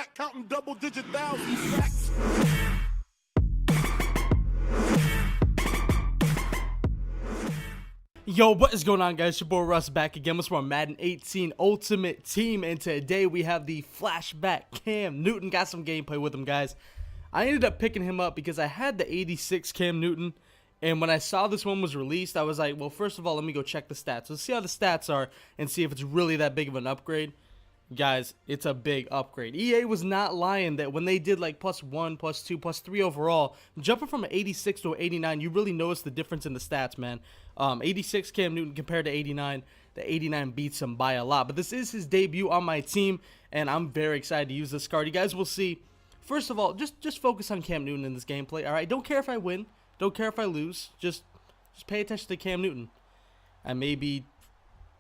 back counting double-digit thousands stacks. Yo, what is going on, guys? Your boy Russ back again with more Madden 18 Ultimate Team, and today we have the Flashback Cam Newton. Got some gameplay with him, guys. I ended up picking him up because I had the 86 Cam Newton, and when I saw this one was released, I was like, well, first of all, let me go check the stats. Let's see how the stats are and see if it's really that big of an upgrade. Guys, it's a big upgrade. EA was not lying that when they did like +1, +2, +3 overall, jumping from an 86 to an 89, you really notice the difference in the stats, man. 86 Cam Newton compared to 89. The 89 beats him by a lot. But this is his debut on my team, and I'm very excited to use this card. You guys will see. First of all, just focus on Cam Newton in this gameplay, all right? Don't care if I win. Don't care if I lose. Just pay attention to Cam Newton. I may be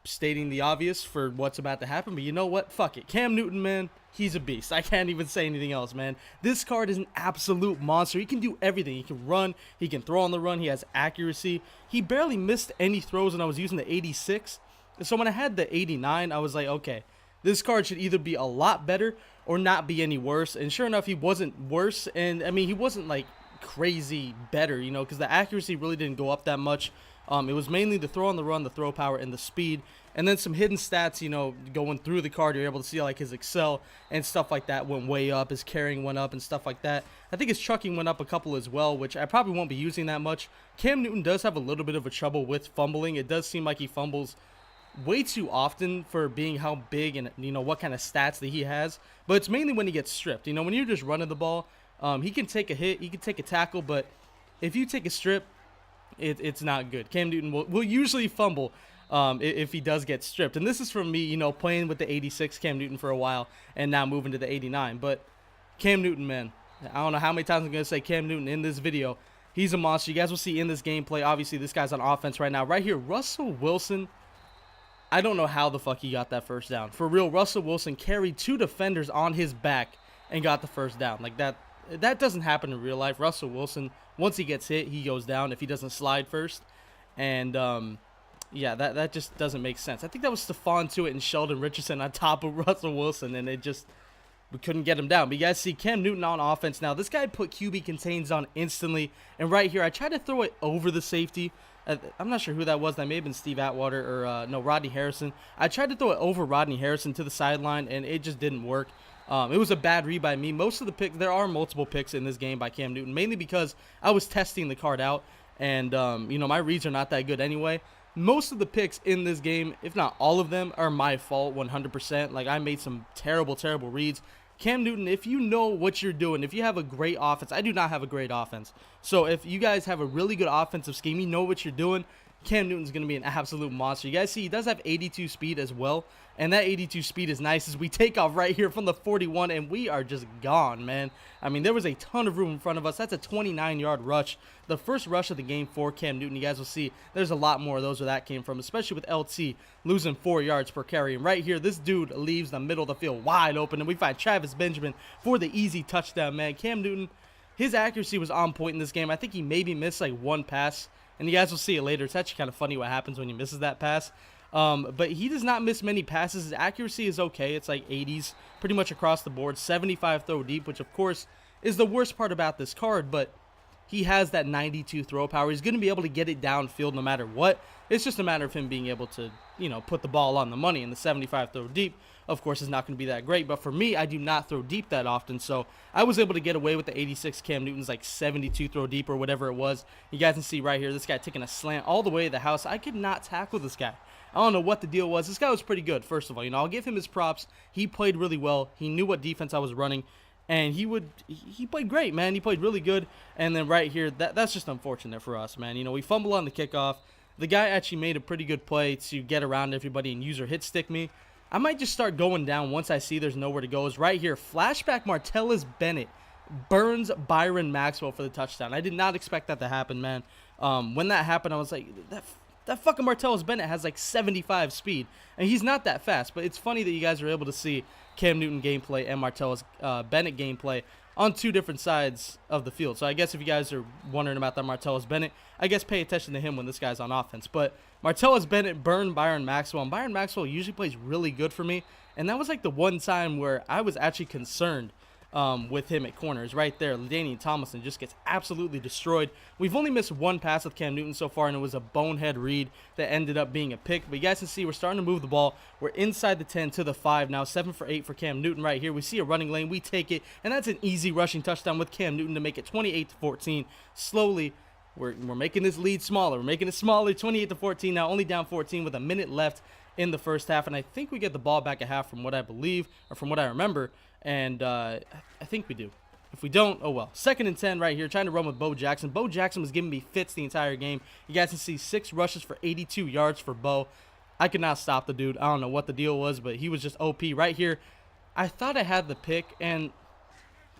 stating the obvious for what's about to happen, but you know what? Fuck it. Cam Newton, man, he's a beast. I can't even say anything else, man. This card is an absolute monster. He can do everything. He can run. He can throw on the run. He has accuracy. He barely missed any throws when I was using the 86. So when I had the 89, I was like, okay, this card should either be a lot better or not be any worse. And sure enough, he wasn't worse. And I mean, he wasn't like crazy better, you know, because the accuracy really didn't go up that much. It was mainly the throw on the run, the throw power, and the speed, and then some hidden stats, you know, going through the card. You're able to see like his excel and stuff like that went way up, his carrying went up and stuff like that. I think his trucking went up a couple as well, which I probably won't be using that much. Cam Newton does have a little bit of a trouble with fumbling. It does seem like he fumbles way too often for being how big and, you know, what kind of stats that he has, but it's mainly when he gets stripped. You know, when you're just running the ball, he can take a hit, he can take a tackle, but if you take a strip, it's not good. Cam Newton will usually fumble if he does get stripped. And this is from me, you know, playing with the 86 Cam Newton for a while and now moving to the 89. But Cam Newton, man, I don't know how many times I'm going to say Cam Newton in this video. He's a monster. You guys will see in this gameplay. Obviously, this guy's on offense right now. Right here, Russell Wilson. I don't know how the fuck he got that first down. For real, Russell Wilson carried 2 defenders on his back and got the first down. Like that doesn't happen in real life. Russell Wilson, once he gets hit, he goes down if he doesn't slide first. And yeah, that just doesn't make sense. I think that was Stephon Tuitt and Sheldon Richardson on top of Russell Wilson, and we couldn't get him down. But you guys see Cam Newton on offense now. This guy put QB contains on instantly. And right here, I tried to throw it over the safety. I'm not sure who that was. That may have been Steve Atwater or no, Rodney Harrison. I tried to throw it over Rodney Harrison to the sideline, and it just didn't work. It was a bad read by me. Most of the picks, there are multiple picks in this game by Cam Newton, mainly because I was testing the card out, and you know, my reads are not that good anyway. Most of the picks in this game, if not all of them, are my fault 100%. Like, I made some terrible reads. Cam Newton, if you know what you're doing, if you have a great offense, I do not have a great offense. So if you guys have a really good offensive scheme, you know what you're doing, Cam Newton's going to be an absolute monster. You guys see he does have 82 speed as well, and that 82 speed is nice as we take off right here from the 41, and we are just gone, man. I mean, there was a ton of room in front of us. That's a 29-yard rush, the first rush of the game for Cam Newton. You guys will see there's a lot more of those where that came from, especially with LT losing 4 yards per carry. And right here, this dude leaves the middle of the field wide open, and we find Travis Benjamin for the easy touchdown, man. Cam Newton, his accuracy was on point in this game. I think he maybe missed like one pass, and you guys will see it later. It's actually kind of funny what happens when he misses that pass. But he does not miss many passes. His accuracy is okay. It's like 80s pretty much across the board. 75 throw deep, which of course is the worst part about this card, but he has that 92 throw power. He's going to be able to get it downfield no matter what. It's just a matter of him being able to, you know, put the ball on the money. And the 75 throw deep, of course, is not going to be that great. But for me, I do not throw deep that often. So I was able to get away with the 86 Cam Newton's like 72 throw deep or whatever it was. You guys can see right here, this guy taking a slant all the way to the house. I could not tackle this guy. I don't know what the deal was. This guy was pretty good, first of all. You know, I'll give him his props. He played really well. He knew what defense I was running. And he played great, man. He played really good. And then right here, that's just unfortunate for us, man. You know, we fumble on the kickoff. The guy actually made a pretty good play to get around everybody and user hit stick me. I might just start going down once I see there's nowhere to go. Is right here, Flashback Martellus Bennett burns Byron Maxwell for the touchdown. I did not expect that to happen, man. When that happened, I was like, that fucking Martellus Bennett has like 75 speed, and he's not that fast. But it's funny that you guys are able to see Cam Newton gameplay and Martellus Bennett gameplay on two different sides of the field. So I guess if you guys are wondering about that Martellus Bennett, I guess pay attention to him when this guy's on offense. But Martellus Bennett burned Byron Maxwell, and Byron Maxwell usually plays really good for me, and that was like the one time where I was actually concerned with him at corners. Right there, LaDainian Tomlinson just gets absolutely destroyed. We've only missed one pass with Cam Newton so far, and it was a bonehead read that ended up being a pick. But you guys can see we're starting to move the ball. We're inside the 10 to the 5 now, 7 for 8 for Cam Newton right here. We see a running lane, we take it, and that's an easy rushing touchdown with Cam Newton to make it 28-14. Slowly, we're making this lead smaller. We're making it smaller, 28-14 now, only down 14 with a minute left in the first half, and I think we get the ball back at half from what I believe, or from what I remember, and I think we do. If we don't, oh well. 2nd and 10 right here, trying to run with Bo Jackson. Bo Jackson was giving me fits the entire game. You guys can see 6 rushes for 82 yards for Bo. I could not stop the dude. I don't know what the deal was, but he was just OP right here. I thought I had the pick, and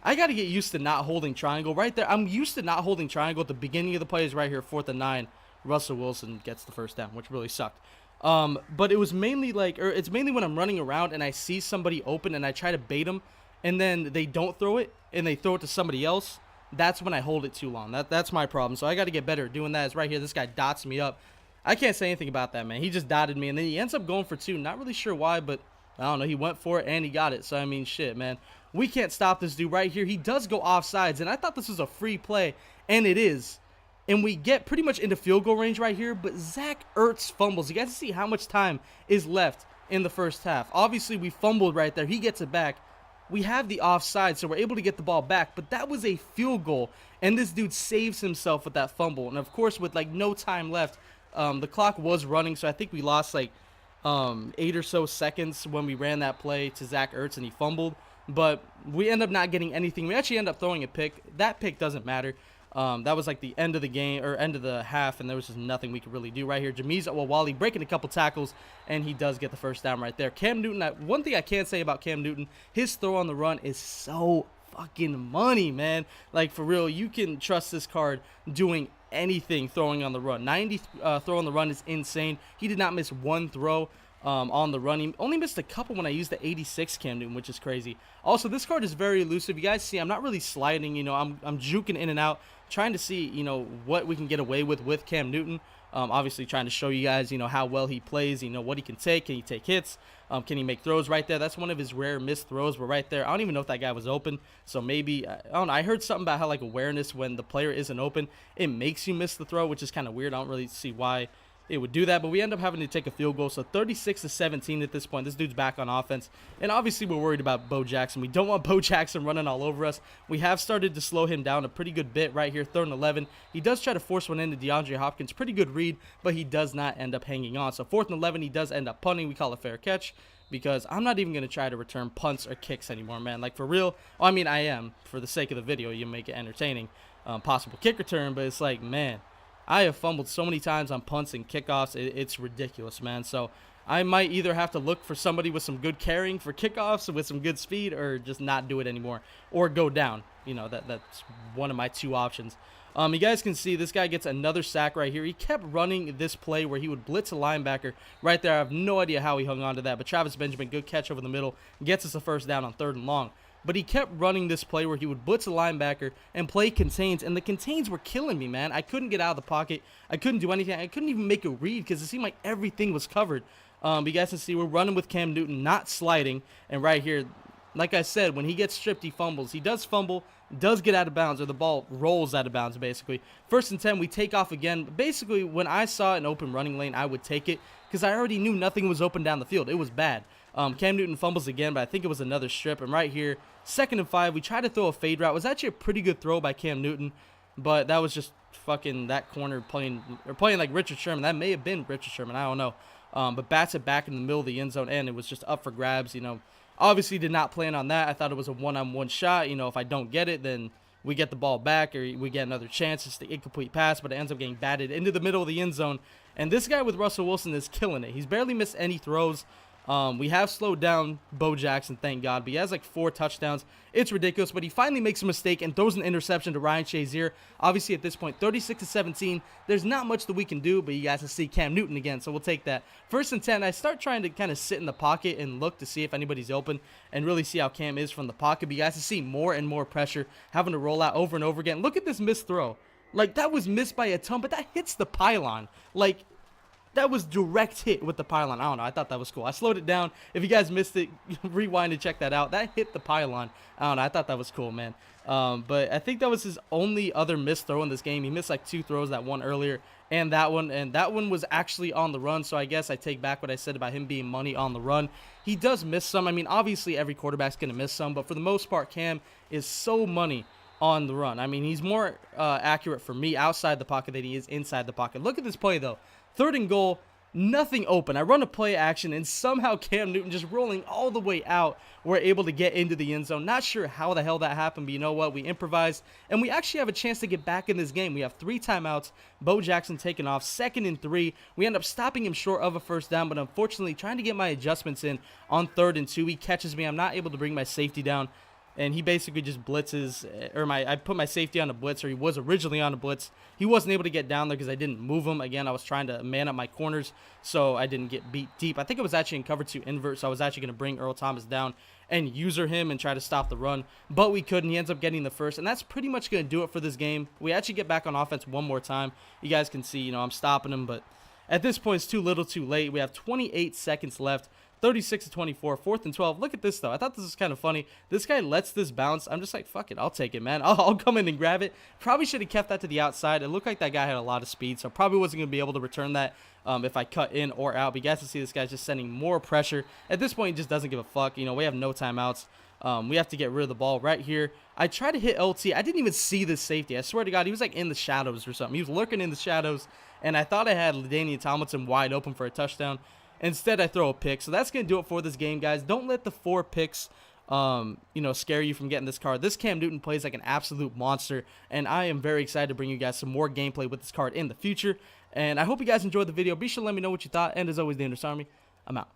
I got to get used to not holding triangle right there. I'm used to not holding triangle at the beginning of the plays right here, 4th and 9. Russell Wilson gets the first down, which really sucked. But it was mainly like, or it's mainly when I'm running around and I see somebody open and I try to bait them, and then they don't throw it and they throw it to somebody else. That's when I hold it too long. That's my problem. So I got to get better at doing that. Is right here, this guy dots me up. I can't say anything about that, man. He just dotted me, and then he ends up going for 2. Not really sure why, but I don't know. He went for it and he got it. So I mean, shit, man. We can't stop this dude right here. He does go offsides, and I thought this was a free play, and it is. And we get pretty much into field goal range right here, but Zach Ertz fumbles. You guys see how much time is left in the first half. Obviously, we fumbled right there. He gets it back. We have the offside, so we're able to get the ball back, but that was a field goal, and this dude saves himself with that fumble. And, of course, with, like, no time left, the clock was running, so I think we lost, like, 8 or so seconds when we ran that play to Zach Ertz, and he fumbled. But we end up not getting anything. We actually end up throwing a pick. That pick doesn't matter. That was like the end of the game, or end of the half, and there was just nothing we could really do right here. Jameez Awawali breaking a couple tackles, and he does get the first down right there. Cam Newton, one thing I can say about Cam Newton, his throw on the run is so fucking money, man. Like, for real, you can trust this card doing anything throwing on the run. 90 throw on the run is insane. He did not miss one throw on the run. He only missed a couple when I used the 86 Cam Newton, which is crazy. Also, this card is very elusive. You guys see, I'm not really sliding. You know, I'm juking in and out, trying to see, you know, what we can get away with Cam Newton. Obviously, trying to show you guys, you know, how well he plays. You know, what he can take. Can he take hits? Can he make throws right there? That's one of his rare missed throws. But right there, I don't even know if that guy was open. So maybe, I don't know. I heard something about how, like, awareness, when the player isn't open, it makes you miss the throw, which is kind of weird. I don't really see why it would do that, but we end up having to take a field goal. So 36-17 at this point. This dude's back on offense, and obviously we're worried about Bo Jackson. We don't want Bo Jackson running all over us. We have started to slow him down a pretty good bit right here. 3rd and 11. He does try to force one into DeAndre Hopkins. Pretty good read, but he does not end up hanging on. So 4th and 11, he does end up punting. We call it fair catch, because I'm not even going to try to return punts or kicks anymore, man. Like, for real. Well, I mean, I am. For the sake of the video, you make it entertaining. Possible kick return, but it's like, man, I have fumbled so many times on punts and kickoffs. It's ridiculous, man. So I might either have to look for somebody with some good carrying for kickoffs with some good speed, or just not do it anymore, or go down. You know, that's one of my 2 options. You guys can see this guy gets another sack right here. He kept running this play where he would blitz a linebacker right there. I have no idea how he hung on to that, but Travis Benjamin, good catch over the middle, gets us a first down on 3rd and long. But he kept running this play where he would blitz a linebacker and play contains, and the contains were killing me, man. I couldn't get out of the pocket. I couldn't do anything. I couldn't even make a read because it seemed like everything was covered. You guys can see we're running with Cam Newton, not sliding. And right here, like I said, when he gets stripped, he fumbles. He does fumble, does get out of bounds, or the ball rolls out of bounds, basically. 1st and 10, we take off again. Basically, when I saw an open running lane, I would take it because I already knew nothing was open down the field. It was bad. Cam Newton fumbles again, but I think it was another strip. And right here, 2nd and 5, we tried to throw a fade route. It was actually a pretty good throw by Cam Newton, but that was just fucking that corner playing like Richard Sherman. That may have been Richard Sherman. I don't know. But bats it back in the middle of the end zone, and it was just up for grabs. You know, obviously did not plan on that. I thought it was a one-on-one shot. You know, if I don't get it, then we get the ball back, or we get another chance. It's the incomplete pass, but it ends up getting batted into the middle of the end zone. And this guy with Russell Wilson is killing it. He's barely missed any throws. We have slowed down Bo Jackson, thank God, but he has like 4 touchdowns. It's ridiculous, but he finally makes a mistake and throws an interception to Ryan Shazier. Obviously, at this point, 36-17. There's not much that we can do, but you guys can see Cam Newton again, so we'll take that. 1st and 10, I start trying to kind of sit in the pocket and look to see if anybody's open and really see how Cam is from the pocket, but you guys can see more and more pressure, having to roll out over and over again. Look at this missed throw. Like, that was missed by a ton, but that hits the pylon. Like, that was direct hit with the pylon. I don't know. I thought that was cool. I slowed it down. If you guys missed it, rewind and check that out. That hit the pylon. I don't know. I thought that was cool, man. But I think that was his only other missed throw in this game. He missed like 2 throws, that one earlier and that one was actually on the run. So I guess I take back what I said about him being money on the run. He does miss some. I mean, obviously every quarterback's going to miss some, but for the most part, Cam is so money on the run. I mean, he's more accurate for me outside the pocket than he is inside the pocket. Look at this play, though. 3rd and goal, nothing open. I run a play action, and somehow Cam Newton just rolling all the way out. We're able to get into the end zone. Not sure how the hell that happened, but you know what? We improvised, and we actually have a chance to get back in this game. We have 3 timeouts. Bo Jackson taking off. 2nd and 3. We end up stopping him short of a 1st down, but unfortunately, trying to get my adjustments in on 3rd and 2. He catches me. I'm not able to bring my safety down. And he basically just blitzes, or I put my safety on a blitz, or he was originally on a blitz. He wasn't able to get down there because I didn't move him. Again, I was trying to man up my corners, so I didn't get beat deep. I think it was actually in cover 2 invert, so I was actually going to bring Earl Thomas down and user him and try to stop the run. But we couldn't. He ends up getting the first, and that's pretty much going to do it for this game. We actually get back on offense one more time. You guys can see, I'm stopping him, but at this point, it's too little too late. We have 28 seconds left. 36-24, 4th and 12. Look at this, though. I thought this was kind of funny. This guy lets this bounce. I'm just like, fuck it. I'll take it, man. I'll come in and grab it. Probably should have kept that to the outside. It looked like that guy had a lot of speed, so probably wasn't going to be able to return that if I cut in or out. But you guys can see this guy's just sending more pressure. At this point, he just doesn't give a fuck. We have no timeouts. We have to get rid of the ball right here. I tried to hit LT. I didn't even see this safety. I swear to God, he was like in the shadows or something. He was lurking in the shadows, and I thought I had LaDainian Tomlinson wide open for a touchdown. Instead, I throw a pick. So that's going to do it for this game, guys. Don't let the 4 picks, scare you from getting this card. This Cam Newton plays like an absolute monster, and I am very excited to bring you guys some more gameplay with this card in the future. And I hope you guys enjoyed the video. Be sure to let me know what you thought. And as always, the Unders Army, I'm out.